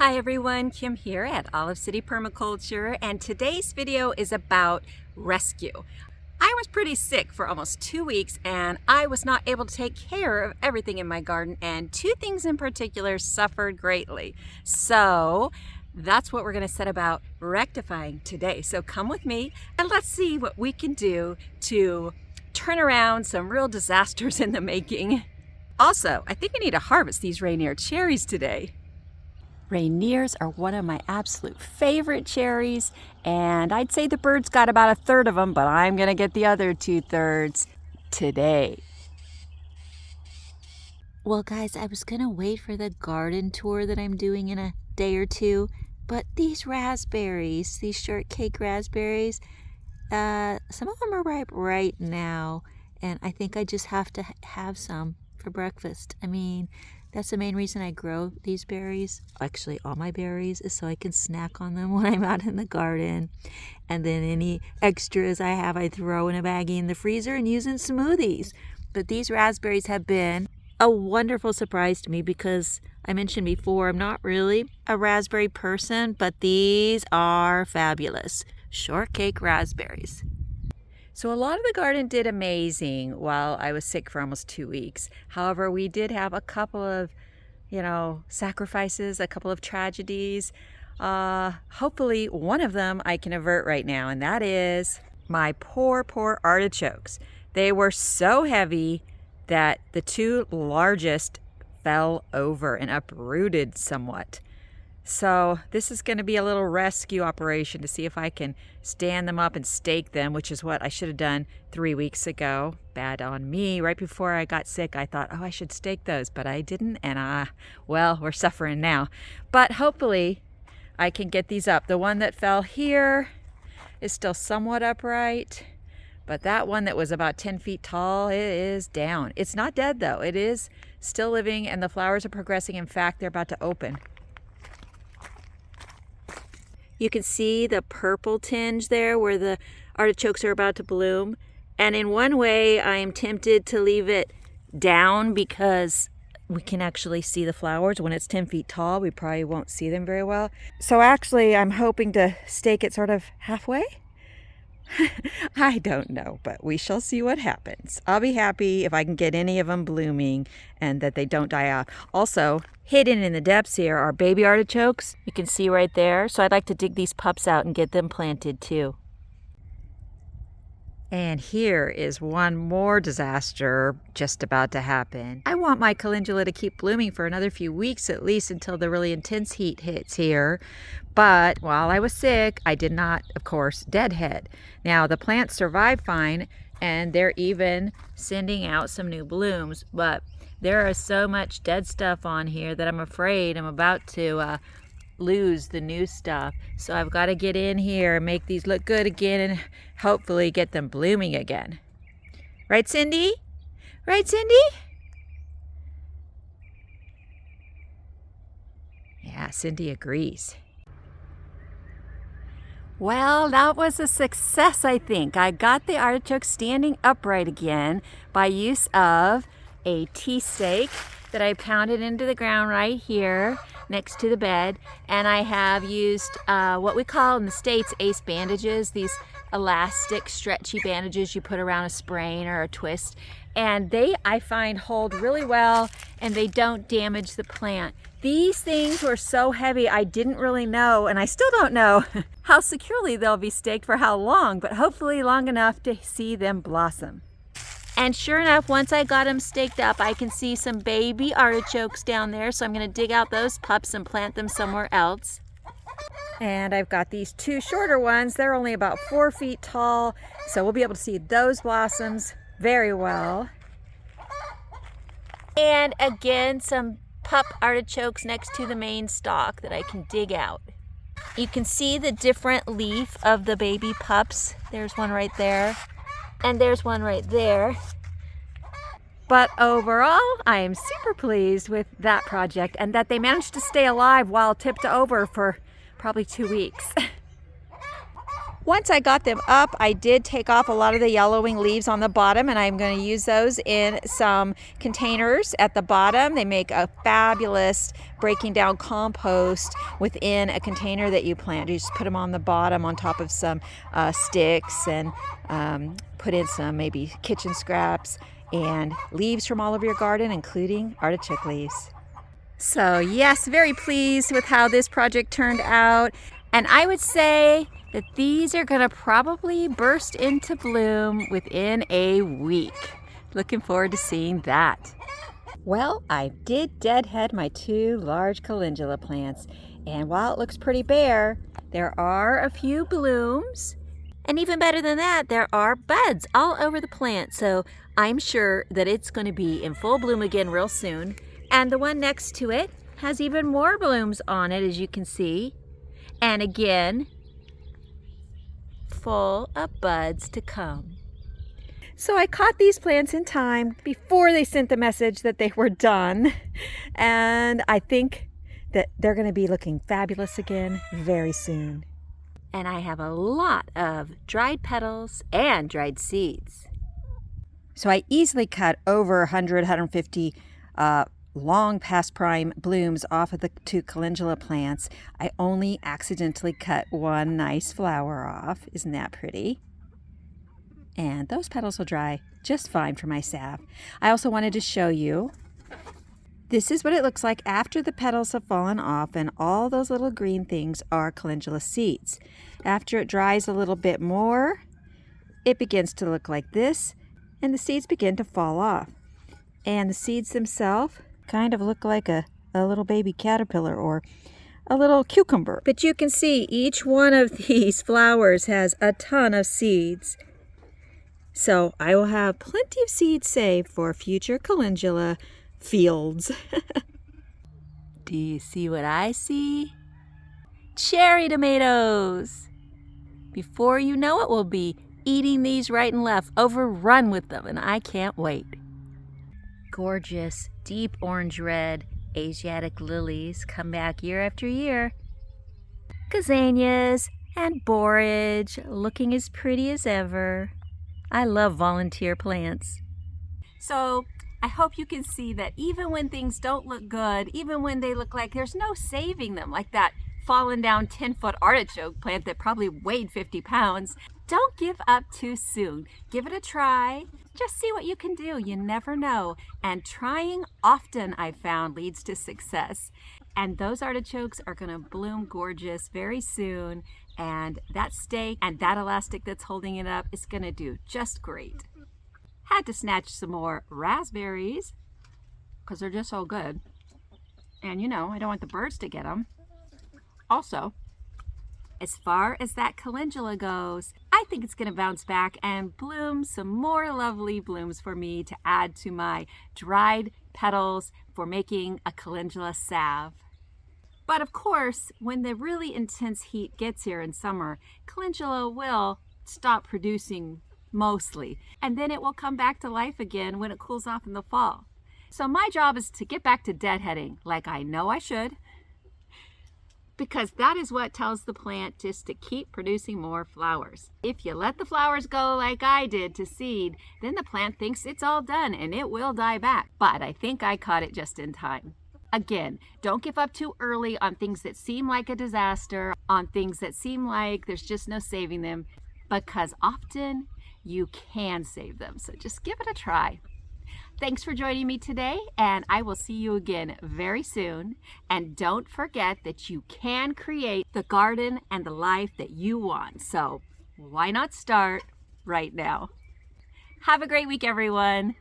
Hi everyone, Kim here at Olive City Permaculture, and today's video is about rescue. I was pretty sick for almost 2 weeks and I was not able to take care of everything in my garden, and two things in particular suffered greatly. So that's what we're going to set about rectifying today. So come with me and let's see what we can do to turn around some real disasters in the making. Also, I think I need to harvest these Rainier cherries today. Rainiers are one of my absolute favorite cherries, and I'd say the birds got about a third of them, but I'm gonna get the other 2/3 today. Well guys, I was gonna wait for the garden tour that I'm doing in a day or two, but these raspberries, these shortcake raspberries, some of them are ripe right now, and I think I just have to have some for breakfast. I mean, that's the main reason I grow these berries, actually all my berries, is so I can snack on them when I'm out in the garden. And then any extras I have, I throw in a baggie in the freezer and use in smoothies. But these raspberries have been a wonderful surprise to me because I mentioned before, I'm not really a raspberry person, but these are fabulous. Shortcake raspberries. So a lot of the garden did amazing while I was sick for almost 2 weeks. However, we did have a couple of, sacrifices, a couple of tragedies. Hopefully one of them I can avert right now, and that is my poor artichokes. They were so heavy that the two largest fell over and uprooted somewhat. So this is going to be a little rescue operation to see if I can stand them up and stake them, which is what I should have done 3 weeks ago. Bad on me. Right before I got sick, I thought, I should stake those, but I didn't, and well, we're suffering now. But hopefully I can get these up. The one that fell here is still somewhat upright, but that one that was about 10 feet tall, it is down. It's not dead though. It is still living, and the flowers are progressing. In fact, they're about to open. You can see the purple tinge there where the artichokes are about to bloom. And in one way, I am tempted to leave it down because we can actually see the flowers. When it's 10 feet tall, we probably won't see them very well. So actually, I'm hoping to stake it sort of halfway. I don't know, but we shall see what happens. I'll be happy if I can get any of them blooming and that they don't die off. Also, hidden in the depths here are baby artichokes. You can see right there. So I'd like to dig these pups out and get them planted too. And here is one more disaster just about to happen. I want my calendula to keep blooming for another few weeks at least until the really intense heat hits here. But while I was sick, I did not, of course, deadhead. Now the plants survived fine, and they're even sending out some new blooms. But there is so much dead stuff on here that I'm afraid I'm about to lose the new stuff. So I've got to get in here and make these look good again and hopefully get them blooming again. Right, Cindy? Right, Cindy? Yeah, Cindy agrees. Well, that was a success, I think. I got the artichoke standing upright again by use of a tea stake that I pounded into the ground right here next to the bed, and I have used what we call in the States ace bandages, these elastic stretchy bandages you put around a sprain or a twist, and they, I find, hold really well and they don't damage the plant. These things were so heavy I didn't really know, and I still don't know how securely they'll be staked for how long, but hopefully long enough to see them blossom. And sure enough, once I got them staked up, I can see some baby artichokes down there. So I'm going to dig out those pups and plant them somewhere else. And I've got these two shorter ones. They're only about 4 feet tall. So we'll be able to see those blossoms very well. And again, some pup artichokes next to the main stalk that I can dig out. You can see the different leaf of the baby pups. There's one right there. And there's one right there. But overall, I am super pleased with that project and that they managed to stay alive while tipped over for probably 2 weeks. Once I got them up, I did take off a lot of the yellowing leaves on the bottom, and I'm going to use those in some containers at the bottom. They make a fabulous breaking down compost within a container that you plant. You just put them on the bottom on top of some sticks and put in some maybe kitchen scraps and leaves from all over your garden, including artichoke leaves. So yes, very pleased with how this project turned out. And I would say that these are gonna probably burst into bloom within a week. Looking forward to seeing that. Well, I did deadhead my 2 large calendula plants. And while it looks pretty bare, there are a few blooms. And even better than that, there are buds all over the plant. So I'm sure that it's gonna be in full bloom again real soon. And the one next to it has even more blooms on it, as you can see. And again, full of buds to come. So I caught these plants in time before they sent the message that they were done. And I think that they're going to be looking fabulous again very soon. And I have a lot of dried petals and dried seeds. So I easily cut over 100, 150 long past prime blooms off of the 2 calendula plants. I only accidentally cut one nice flower off. Isn't that pretty? And those petals will dry just fine for my salve. I also wanted to show you, this is what it looks like after the petals have fallen off, and all those little green things are calendula seeds. After it dries a little bit more, it begins to look like this, and the seeds begin to fall off. And the seeds themselves kind of look like a little baby caterpillar or a little cucumber. But you can see each one of these flowers has a ton of seeds. So I will have plenty of seeds saved for future calendula fields. Do you see what I see? Cherry tomatoes! Before you know it, we'll be eating these right and left, overrun with them, and I can't wait. Gorgeous, deep orange red Asiatic lilies come back year after year. Gazanias and borage looking as pretty as ever. I love volunteer plants. So I hope you can see that even when things don't look good, even when they look like there's no saving them, like that fallen down 10-foot artichoke plant that probably weighed 50 pounds, don't give up too soon. Give it a try. Just see what you can do. You never know. And trying often, I've found, leads to success. And those artichokes are going to bloom gorgeous very soon. And that stake and that elastic that's holding it up is going to do just great. Had to snatch some more raspberries because they're just so good. And you know, I don't want the birds to get them. Also, as far as that calendula goes, I think it's going to bounce back and bloom some more lovely blooms for me to add to my dried petals for making a calendula salve. But of course, when the really intense heat gets here in summer, calendula will stop producing mostly, and then it will come back to life again when it cools off in the fall. So my job is to get back to deadheading like I know I should, because that is what tells the plant just to keep producing more flowers. If you let the flowers go like I did to seed, then the plant thinks it's all done and it will die back. But I think I caught it just in time. Again, don't give up too early on things that seem like a disaster, on things that seem like there's just no saving them, because often you can save them. So just give it a try. Thanks for joining me today, and I will see you again very soon. And don't forget that you can create the garden and the life that you want. So why not start right now? Have a great week, everyone.